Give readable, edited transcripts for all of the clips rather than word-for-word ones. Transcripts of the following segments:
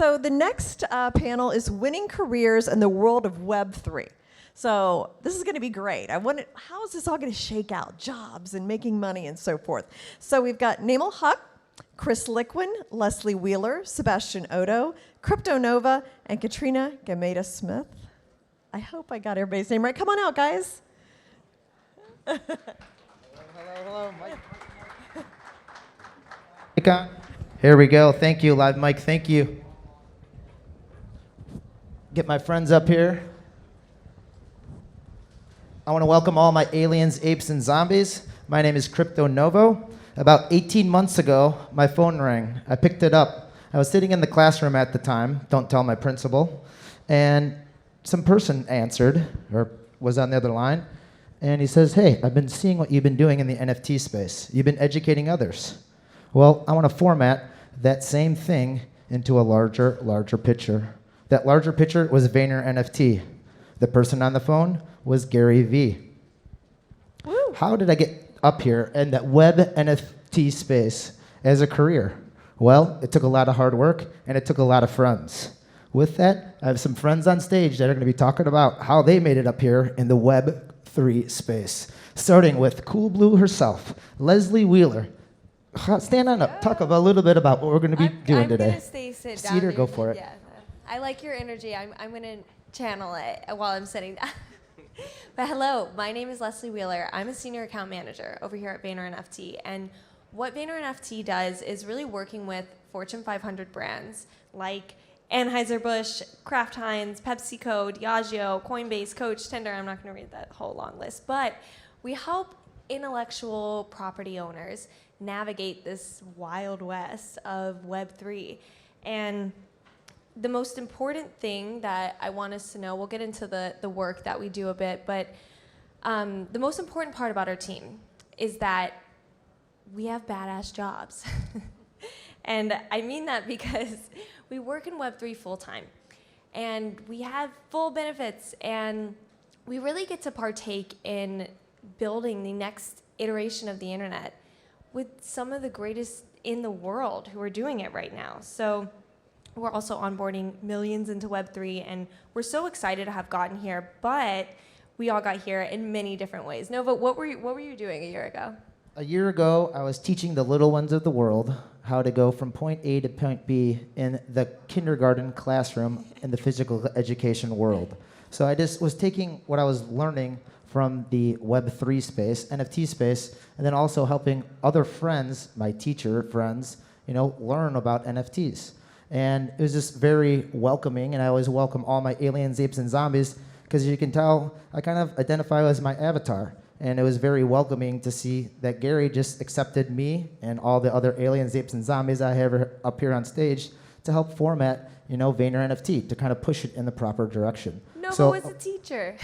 So the next panel is Winning Careers in the World of Web3. So this is going to be great. How is this all going to shake out? Jobs and making money and so forth. So we've got Naimul, Chris Liquin, Leslie Wheeler, Sebastian Oddo, Crypto Nova, and Katrina Gamueda-Smith. I hope I got everybody's name right. Come on out, guys. Hello, Mike. Here we go. Thank you, live mic. Thank you. Get my friends up here. I want to welcome all my aliens, apes, and zombies. My name is Crypto Novo. About 18 months ago, my phone rang. I picked it up. I was sitting in the classroom at the time, don't tell my principal, and some person answered, or was on the other line, and he says, hey, I've been seeing what you've been doing in the NFT space. You've been educating others. Well, I want to format that same thing into a larger picture. That larger picture was Vayner NFT. The person on the phone was Gary V. Woo. How did I get up here in that web NFT space as a career? Well, it took a lot of hard work and it took a lot of friends. With that, I have some friends on stage that are going to be talking about how they made it up here in the Web3 space. Starting with Cool Blue herself, Leslie Wheeler. Stand on up. Talk about a little bit about what we're going to be doing today. I'm going to stay sit down. Cedar, go for it. Yeah, I like your energy. I'm going to channel it while I'm sitting down. But hello, my name is Leslie Wheeler. I'm a senior account manager over here at Vayner NFT. And what Vayner NFT does is really working with Fortune 500 brands like Anheuser-Busch, Kraft Heinz, PepsiCo, Diageo, Coinbase, Coach, Tinder. I'm not going to read that whole long list. But we help intellectual property owners navigate this wild west of Web3. And the most important thing that I want us to know, we'll get into the work that we do a bit, but the most important part about our team is that we have badass jobs. And I mean that because we work in Web3 full-time, and we have full benefits, and we really get to partake in building the next iteration of the internet with some of the greatest in the world who are doing it right now. So we're also onboarding millions into Web3, and we're so excited to have gotten here, but we all got here in many different ways. Nova, what were you doing a year ago? A year ago, I was teaching the little ones of the world how to go from point A to point B in the kindergarten classroom in the physical education world. So I just was taking what I was learning from the Web3 space, NFT space, and then also helping other friends, my teacher friends, learn about NFTs. And it was just very welcoming, and I always welcome all my aliens, apes, and zombies, because you can tell I kind of identify as my avatar. And it was very welcoming to see that Gary just accepted me and all the other aliens, apes, and zombies I have up here on stage to help format, Vayner NFT to kind of push it in the proper direction. Nova was a teacher,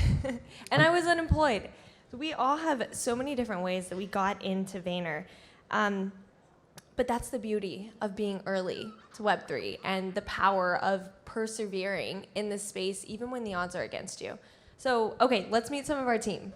and I was unemployed. We all have so many different ways that we got into Vayner. But that's the beauty of being early to Web3 and the power of persevering in this space, even when the odds are against you. So, okay, let's meet some of our team.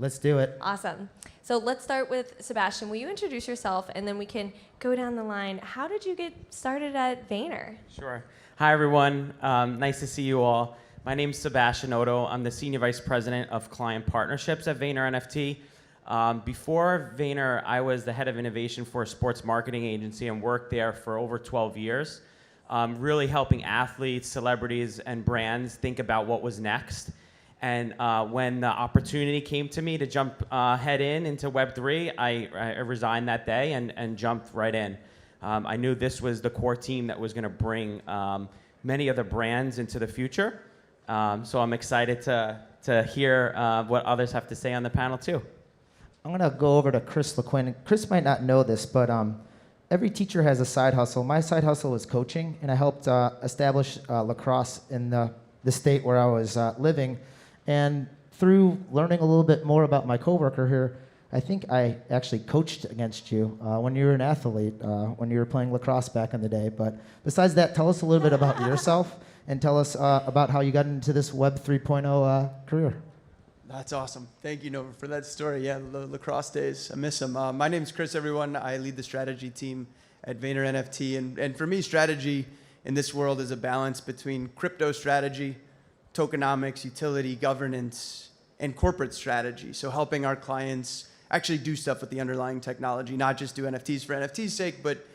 Let's do it. Awesome. So let's start with Sebastian. Will you introduce yourself, and then we can go down the line. How did you get started at Vayner? Sure. Hi, everyone. Nice to see you all. My name is Sebastian Oddo. I'm the Senior Vice President of Client Partnerships at Vayner NFT. Before Vayner, I was the head of innovation for a sports marketing agency and worked there for over 12 years, really helping athletes, celebrities, and brands think about what was next. And when the opportunity came to me to jump head into Web3, I resigned that day and jumped right in. I knew this was the core team that was going to bring many of the brands into the future. So I'm excited to hear what others have to say on the panel too. I'm going to go over to Chris Liquin. Chris might not know this, but every teacher has a side hustle. My side hustle is coaching, and I helped establish lacrosse in the state where I was living. And through learning a little bit more about my coworker here, I think I actually coached against you when you were an athlete, when you were playing lacrosse back in the day. But besides that, tell us a little bit about yourself and tell us about how you got into this Web 3.0 career. That's awesome. Thank you, Nova, for that story. Yeah, the lacrosse days, I miss them. My name's Chris, everyone. I lead the strategy team at Vayner NFT. And for me, strategy in this world is a balance between crypto strategy, tokenomics, utility, governance, and corporate strategy. So helping our clients actually do stuff with the underlying technology, not just do NFTs for NFT's sake, but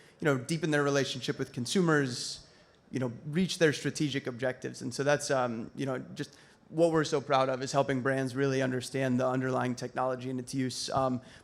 deepen their relationship with consumers, reach their strategic objectives. And so that's just what we're so proud of, is helping brands really understand the underlying technology and its use.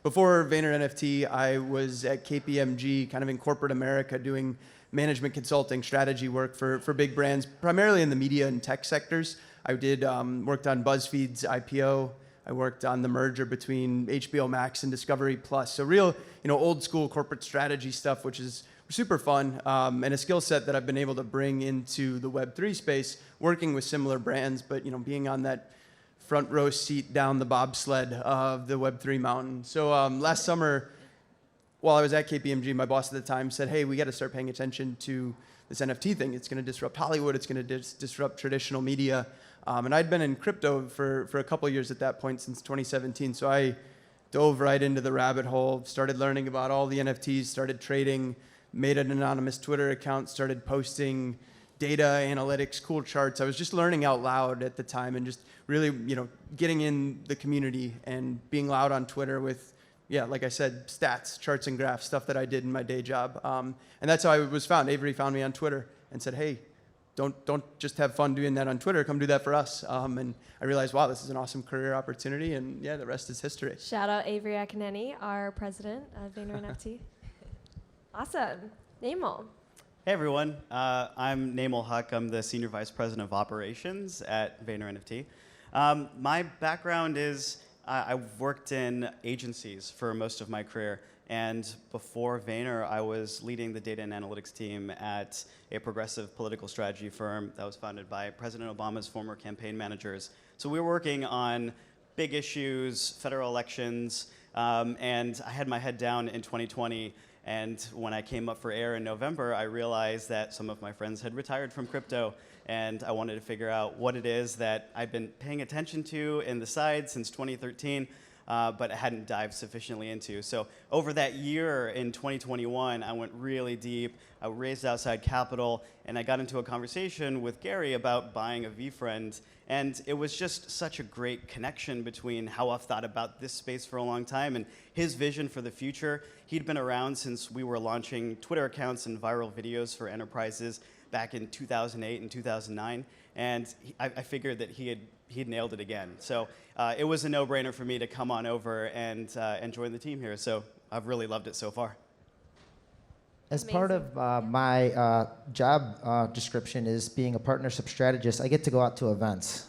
Before Vayner NFT, I was at KPMG, kind of in corporate America, doing management consulting, strategy work for big brands, primarily in the media and tech sectors. I did worked on BuzzFeed's IPO. I worked on the merger between HBO Max and Discovery Plus. So real, old school corporate strategy stuff, which is super fun, and a skill set that I've been able to bring into the Web3 space, working with similar brands, but being on that front row seat down the bobsled of the Web3 mountain. So last summer, while I was at KPMG, my boss at the time said, "Hey, we got to start paying attention to this NFT thing. It's going to disrupt Hollywood. It's going to disrupt traditional media." And I'd been in crypto for a couple of years at that point, since 2017. So I dove right into the rabbit hole, started learning about all the NFTs, started trading, made an anonymous Twitter account, started posting data, analytics, cool charts. I was just learning out loud at the time, and just really, getting in the community and being loud on Twitter with, like I said, stats, charts and graphs, stuff that I did in my day job. And that's how I was found. Avery found me on Twitter and said, "Hey, don't just have fun doing that on Twitter. Come do that for us." And I realized, wow, this is an awesome career opportunity. And the rest is history. Shout out Avery Akineni, our president of Vayner NFT. Awesome. Naimul. Hey everyone, I'm Naimul Huck. I'm the Senior Vice President of Operations at Vayner NFT. My background is I've worked in agencies for most of my career, and before Vayner, I was leading the data and analytics team at a progressive political strategy firm that was founded by President Obama's former campaign managers. So we were working on big issues, federal elections, and I had my head down in 2020. And when I came up for air in November, I realized that some of my friends had retired from crypto, and I wanted to figure out what it is that I've been paying attention to in the side since 2013, but I hadn't dived sufficiently into. So over that year in 2021, I went really deep. I raised outside capital, and I got into a conversation with Gary about buying a VFriend. And it was just such a great connection between how I've thought about this space for a long time and his vision for the future. He'd been around since we were launching Twitter accounts and viral videos for enterprises back in 2008 and 2009. And I figured that he'd nailed it again. So it was a no-brainer for me to come on over and join the team here. So I've really loved it so far. As part of my job description is being a partnership strategist, I get to go out to events.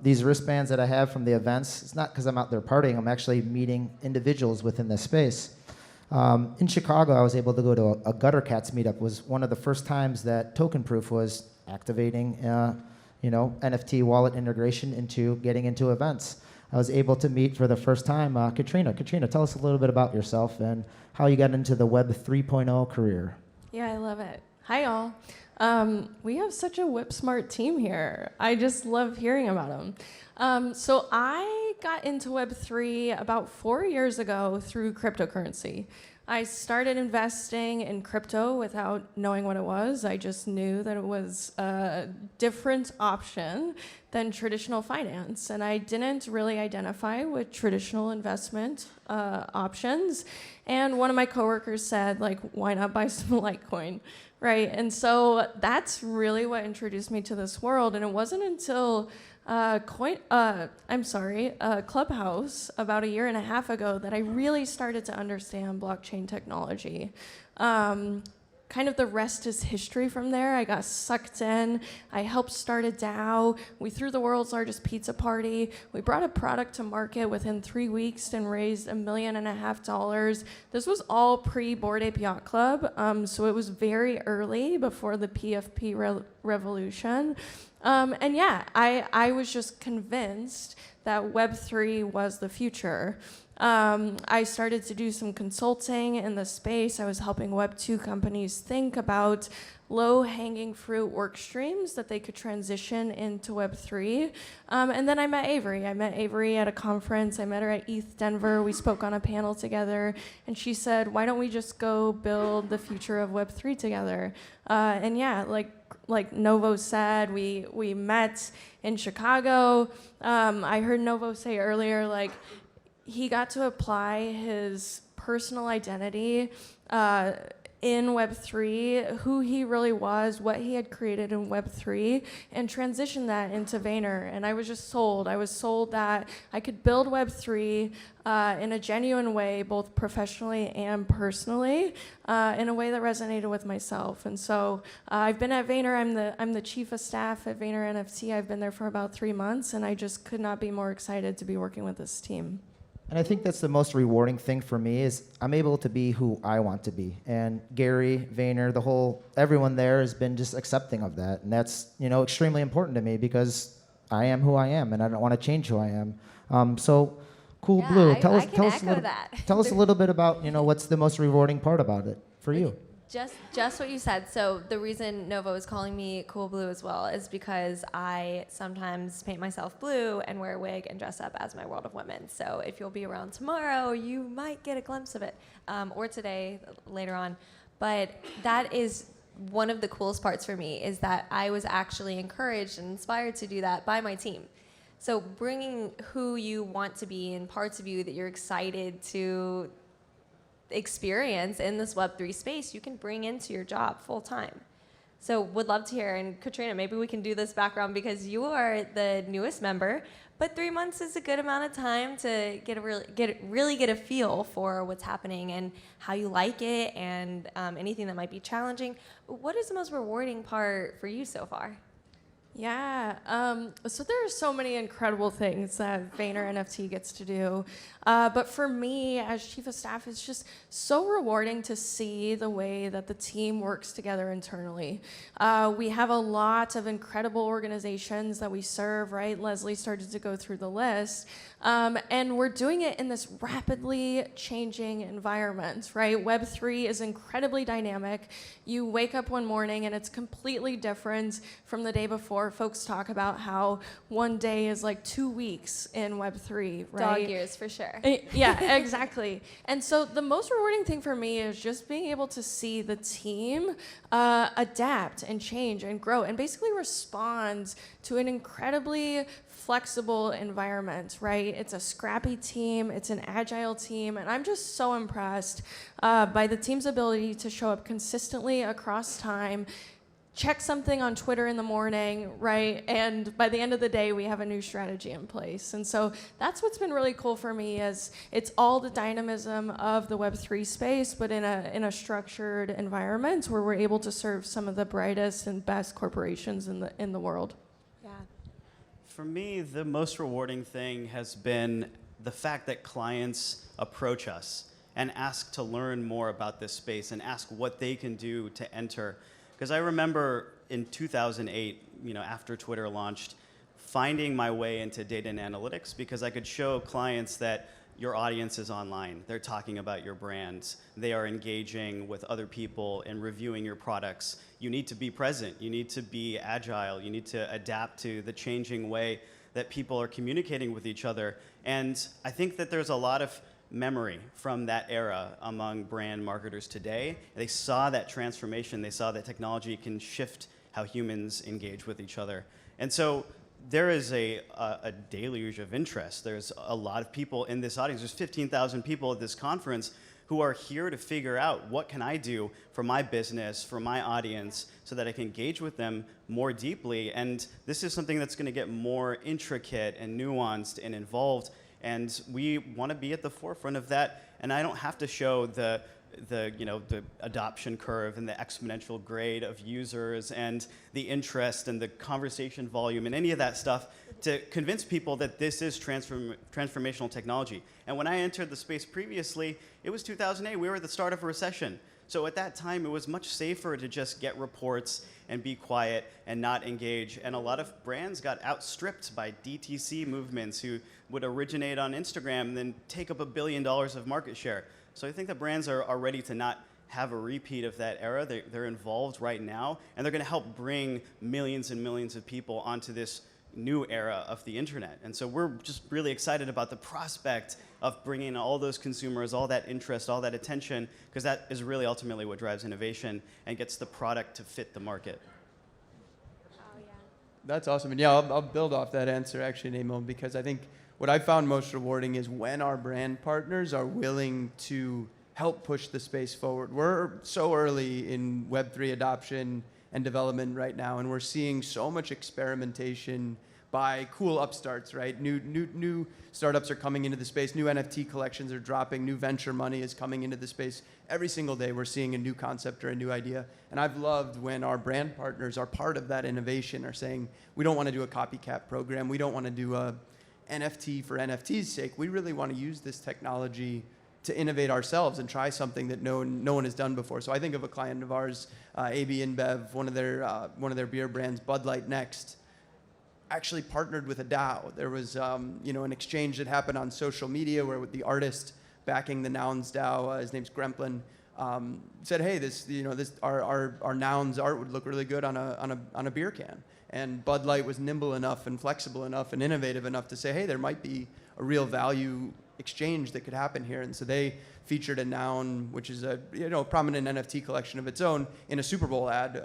These wristbands that I have from the events, it's not because I'm out there partying, I'm actually meeting individuals within this space. In Chicago, I was able to go to a Gutter Cats meetup. It was one of the first times that Token Proof was activating NFT wallet integration into getting into events. I was able to meet for the first time Katrina. Katrina, tell us a little bit about yourself and how you got into the Web 3.0 career. Yeah, I love it. Hi, all. We have such a whip-smart team here. I just love hearing about them. So I got into Web3 about 4 years ago through cryptocurrency. I started investing in crypto without knowing what it was. I just knew that it was a different option than traditional finance. And I didn't really identify with traditional investment options. And one of my coworkers said, like, why not buy some Liquin, right? And so that's really what introduced me to this world. And it wasn't until Clubhouse about a year and a half ago that I really started to understand blockchain technology. Kind of the rest is history from there. I got sucked in. I helped start a DAO. We threw the world's largest pizza party. We brought a product to market within 3 weeks and raised $1.5 million. This was all pre-Bored Ape Yacht Club, so it was very early before the PFP revolution. And yeah, I was just convinced that Web3 was the future. I started to do some consulting in the space. I was helping Web2 companies think about low-hanging fruit work streams that they could transition into Web3. And then I met Avery. I met Avery at a conference. I met her at ETH Denver. We spoke on a panel together, and she said, why don't we just go build the future of Web3 together? And yeah, like Novo said, we met in Chicago. I heard Novo say earlier, like, he got to apply his personal identity in Web3, who he really was, what he had created in Web3, and transition that into Vayner. And I was just sold. I was sold that I could build Web3 in a genuine way, both professionally and personally, in a way that resonated with myself. And so I've been at Vayner. I'm the chief of staff at Vayner NFT. I've been there for about 3 months, and I just could not be more excited to be working with this team. And I think that's the most rewarding thing for me is I'm able to be who I want to be. And Gary, Vayner, everyone there has been just accepting of that. And that's, extremely important to me because I am who I am and I don't want to change who I am. So Cool Yeah, Blue, I can echo that. tell us a little bit about, what's the most rewarding part about it for you? Just what you said. So the reason Novo is calling me Cool Blue as well is because I sometimes paint myself blue and wear a wig and dress up as my World of Women. So if you'll be around tomorrow, you might get a glimpse of it, or today, later on. But that is one of the coolest parts for me is that I was actually encouraged and inspired to do that by my team. So bringing who you want to be and parts of you that you're excited to experience in this Web3 space, you can bring into your job full time. So would love to hear, and Katrina, maybe we can do this background because you are the newest member, but 3 months is a good amount of time to really get a feel for what's happening and how you like it and anything that might be challenging. What is the most rewarding part for you so far? Yeah, so there are so many incredible things that Vayner NFT gets to do. But for me, as chief of staff, it's just so rewarding to see the way that the team works together internally. We have a lot of incredible organizations that we serve, right? Leslie started to go through the list. And we're doing it in this rapidly changing environment, right? Web3 is incredibly dynamic. You wake up one morning and it's completely different from the day before. Folks talk about how one day is like 2 weeks in Web3, right? Dog years, for sure. Yeah, exactly. And so the most rewarding thing for me is just being able to see the team adapt and change and grow and basically respond to an incredibly flexible environment, right? It's a scrappy team, it's an agile team, and I'm just so impressed by the team's ability to show up consistently across time, check something on Twitter in the morning, right? And by the end of the day, we have a new strategy in place. And so that's what's been really cool for me is it's all the dynamism of the Web3 space, but in a structured environment where we're able to serve some of the brightest and best corporations in the world. Yeah. For me, the most rewarding thing has been the fact that clients approach us and ask to learn more about this space and ask what they can do to enter. Because I remember in 2008, after Twitter launched, finding my way into data and analytics because I could show clients that your audience is online. They're talking about your brands. They are engaging with other people and reviewing your products. You need to be present. You need to be agile. You need to adapt to the changing way that people are communicating with each other. And I think that there's a lot of memory from that era among brand marketers today. They saw that transformation. They saw that technology can shift how humans engage with each other. And so there is a deluge of interest. There's a lot of people in this audience. There's 15,000 people at this conference who are here to figure out what can I do for my business, for my audience, so that I can engage with them more deeply. And this is something that's going to get more intricate and nuanced and involved. And we want to be at the forefront of that. And I don't have to show the adoption curve and the exponential grade of users and the interest and the conversation volume and any of that stuff to convince people that this is transformational technology. And when I entered the space previously, it was 2008. We were at the start of a recession. So at that time, it was much safer to just get reports and be quiet and not engage. And a lot of brands got outstripped by DTC movements who would originate on Instagram and then take up $1 billion of market share. So I think that brands are ready to not have a repeat of that era. They're involved right now, and they're going to help bring millions and millions of people onto this new era of the internet. And so we're just really excited about the prospect of bringing all those consumers, all that interest, all that attention, because that is really ultimately what drives innovation and gets the product to fit the market. That's awesome. And yeah, I'll build off that answer actually, Naimul, because I think what I found most rewarding is when our brand partners are willing to help push the space forward. We're so early in Web3 adoption and development right now, and we're seeing so much experimentation by cool upstarts, right? New startups are coming into the space, new NFT collections are dropping, new venture money is coming into the space. Every single day we're seeing a new concept or a new idea. And I've loved when our brand partners are part of that innovation, are saying, we don't want to do a copycat program, we don't want to do a NFT for NFT's sake. We really want to use this technology to innovate ourselves and try something that no one has done before. So I think of a client of ours, AB InBev, one of their beer brands, Bud Light Next, actually partnered with a DAO. There was an exchange that happened on social media where the artist backing the Nouns DAO, his name's Gremplin, said, hey, our Nouns art would look really good on a beer can. And Bud Light was nimble enough and flexible enough and innovative enough to say, hey, there might be a real value exchange that could happen here. And so they featured a noun, which is a prominent NFT collection of its own, in a Super Bowl ad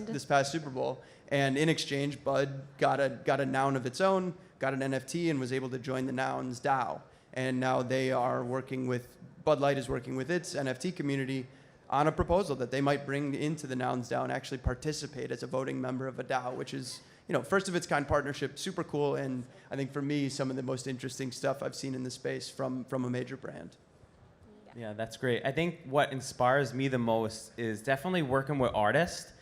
this past Super Bowl. And in exchange, Bud got a noun of its own, got an NFT, and was able to join the Nouns DAO. And now Bud Light is working with its NFT community on a proposal that they might bring into the Nouns DAO and actually participate as a voting member of a DAO, which is, first of its kind partnership, super cool. And I think for me, some of the most interesting stuff I've seen in the space from a major brand. Yeah, that's great. I think what inspires me the most is definitely working with artists.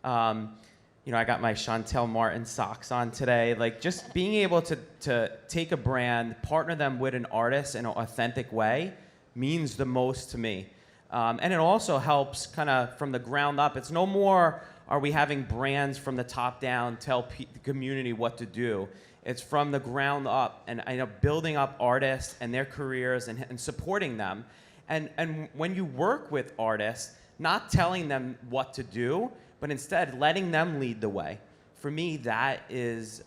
I got my Chantel Martin socks on today. Like, just being able to take a brand, partner them with an artist in an authentic way means the most to me. And it also helps kind of from the ground up. It's no more are we having brands from the top down tell the community what to do. It's from the ground up and building up artists and their careers and supporting them. And when you work with artists, not telling them what to do, but instead letting them lead the way. For me, that is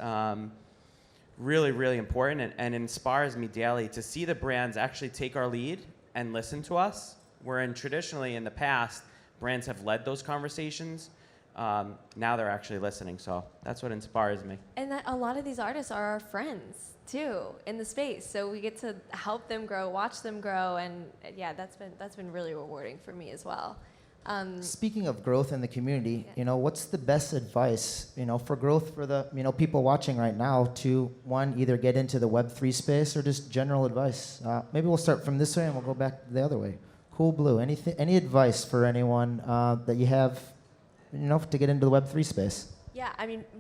really, really important and inspires me daily to see the brands actually take our lead and listen to us. Traditionally in the past, brands have led those conversations. Now they're actually listening, so that's what inspires me. And that a lot of these artists are our friends too in the space, so we get to help them grow, watch them grow, and yeah, that's been really rewarding for me as well. Speaking of growth in the community, what's the best advice, for growth for the, people watching right now to, one, either get into the Web3 space or just general advice? Maybe we'll start from this way and we'll go back the other way. Cool Blue, any advice for anyone that you have, to get into the Web3 space? Yeah,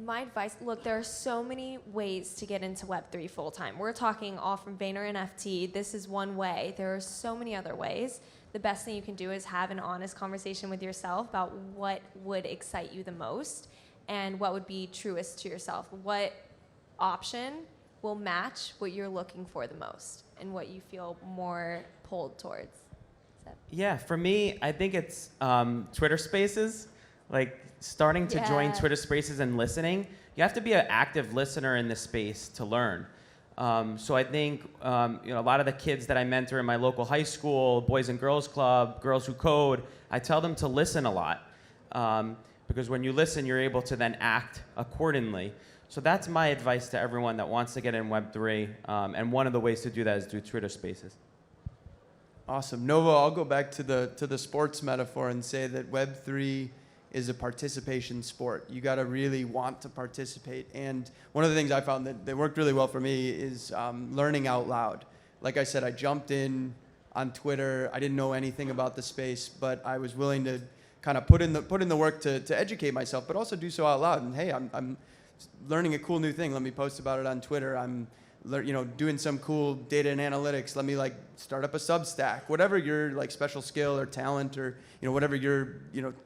my advice, look, there are so many ways to get into Web3 full-time. We're talking all from Vayner NFT. This is one way. There are so many other ways. The best thing you can do is have an honest conversation with yourself about what would excite you the most and what would be truest to yourself. What option will match what you're looking for the most and what you feel more pulled towards? Yeah, for me, I think it's Twitter Spaces. Like, starting to join Twitter Spaces and listening. You have to be an active listener in this space to learn. So I think a lot of the kids that I mentor in my local high school, Boys and Girls Club, Girls Who Code, I tell them to listen a lot. Because when you listen, you're able to then act accordingly. So that's my advice to everyone that wants to get in Web3. And one of the ways to do that is through Twitter Spaces. Awesome. Nova, I'll go back to the sports metaphor and say that Web3 is a participation sport. You got to really want to participate. And one of the things I found that worked really well for me is learning out loud. Like I said, I jumped in on Twitter. I didn't know anything about the space, but I was willing to kind of put in the work to educate myself, but also do so out loud. And hey, I'm learning a cool new thing. Let me post about it on Twitter. I'm doing some cool data and analytics. Let me start up a Substack. Whatever your special skill or talent or whatever your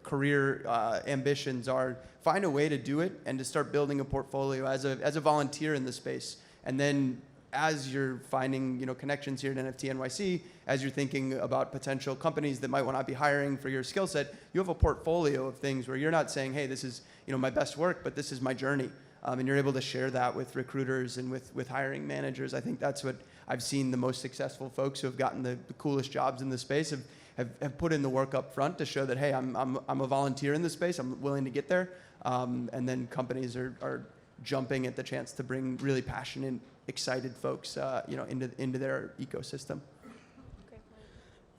career ambitions are, find a way to do it and to start building a portfolio as a volunteer in the space. And then as you're finding connections here at NFT.NYC, as you're thinking about potential companies that might want to be hiring for your skill set, you have a portfolio of things where you're not saying, hey, this is my best work, but this is my journey. And you're able to share that with recruiters and with hiring managers. I think that's what I've seen the most successful folks who have gotten the coolest jobs in the space have put in the work up front to show that, hey, I'm a volunteer in this space, I'm willing to get there. And then companies are jumping at the chance to bring really passionate, excited folks into their ecosystem.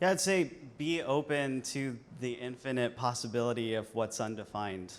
Yeah, I'd say be open to the infinite possibility of what's undefined,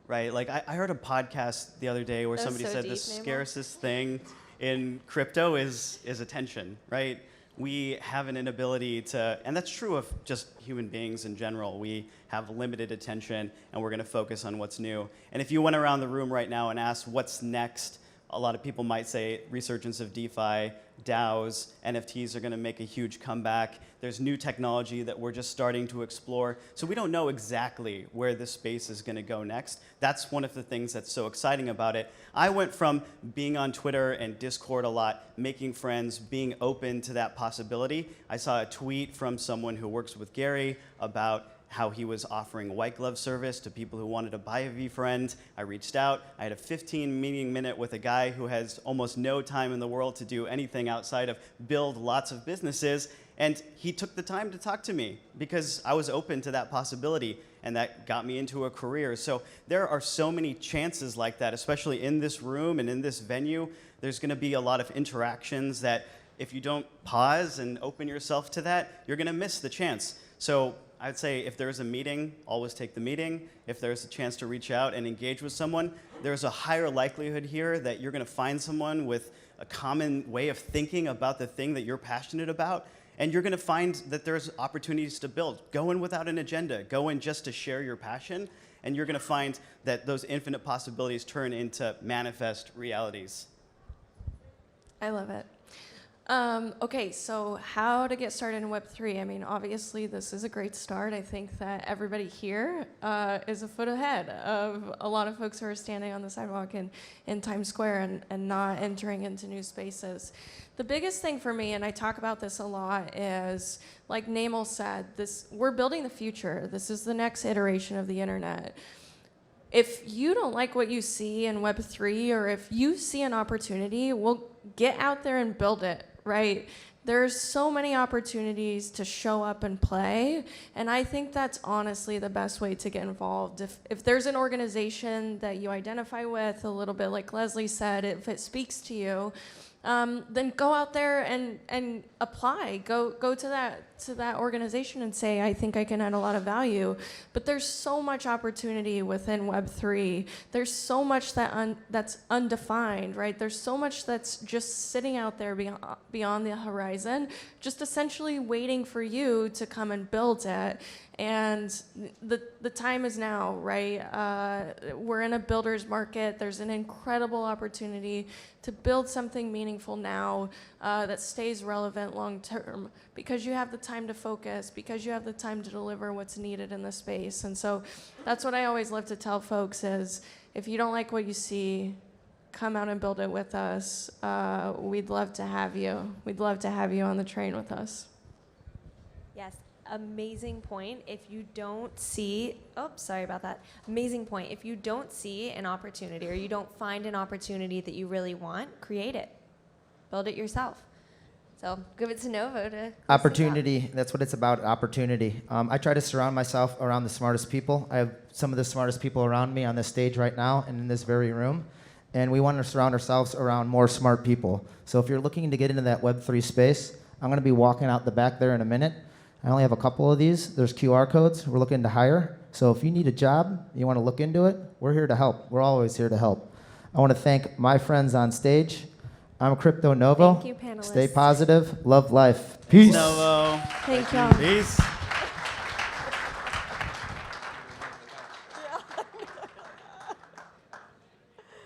right? Like I heard a podcast the other day where That was somebody so said deep, the Naimul. scarcest thing in crypto is attention, right? We have an inability to, and that's true of just human beings in general. We have limited attention and we're gonna focus on what's new. And if you went around the room right now and asked what's next, a lot of people might say resurgence of DeFi, DAOs, NFTs are going to make a huge comeback. There's new technology that we're just starting to explore. So we don't know exactly where this space is going to go next. That's one of the things that's so exciting about it. I went from being on Twitter and Discord a lot, making friends, being open to that possibility. I saw a tweet from someone who works with Gary about how he was offering white glove service to people who wanted to buy a VFriend. I reached out. I had a 15-meeting minute with a guy who has almost no time in the world to do anything outside of build lots of businesses. And he took the time to talk to me because I was open to that possibility, and that got me into a career. So there are so many chances like that, especially in this room and in this venue. There's going to be a lot of interactions that if you don't pause and open yourself to that, you're going to miss the chance. So I'd say if there's a meeting, always take the meeting. If there's a chance to reach out and engage with someone, there's a higher likelihood here that you're going to find someone with a common way of thinking about the thing that you're passionate about. And you're going to find that there's opportunities to build. Go in without an agenda. Go in just to share your passion. And you're going to find that those infinite possibilities turn into manifest realities. I love it. Okay, so how to get started in Web3? I mean, obviously, this is a great start. I think that everybody here is a foot ahead of a lot of folks who are standing on the sidewalk in Times Square and not entering into new spaces. The biggest thing for me, and I talk about this a lot, is, like Naimul said, we're building the future. This is the next iteration of the internet. If you don't like what you see in Web3, or if you see an opportunity, well, get out there and build it, right? There's so many opportunities to show up and play, and I think that's honestly the best way to get involved. If there's an organization that you identify with, a little bit like Leslie said, if it speaks to you, then go out there and apply. Go to that organization and say, I think I can add a lot of value. But there's so much opportunity within Web3. There's so much that's undefined, right? There's so much that's just sitting out there beyond the horizon, just essentially waiting for you to come and build it. And the time is now, right? We're in a builder's market. There's an incredible opportunity to build something meaningful now that stays relevant long term, because you have the time to focus, because you have the time to deliver what's needed in the space. And so that's what I always love to tell folks is, if you don't like what you see, come out and build it with us. We'd love to have you. We'd love to have you on the train with us. Yes, amazing point. If you don't see, sorry about that. Amazing point. If you don't see an opportunity, or you don't find an opportunity that you really want, create it. Build it yourself. So give it to Novo to Opportunity, that's what it's about, opportunity. I try to surround myself around the smartest people. I have some of the smartest people around me on this stage right now and in this very room. And we want to surround ourselves around more smart people. So if you're looking to get into that Web3 space, I'm going to be walking out the back there in a minute. I only have a couple of these. There's QR codes. We're looking to hire. So if you need a job, you want to look into it, we're here to help. We're always here to help. I want to thank my friends on stage. I'm Crypto Novo. Thank you, panelists. Stay positive. Love life. Peace. Novo. Thank y'all. Peace.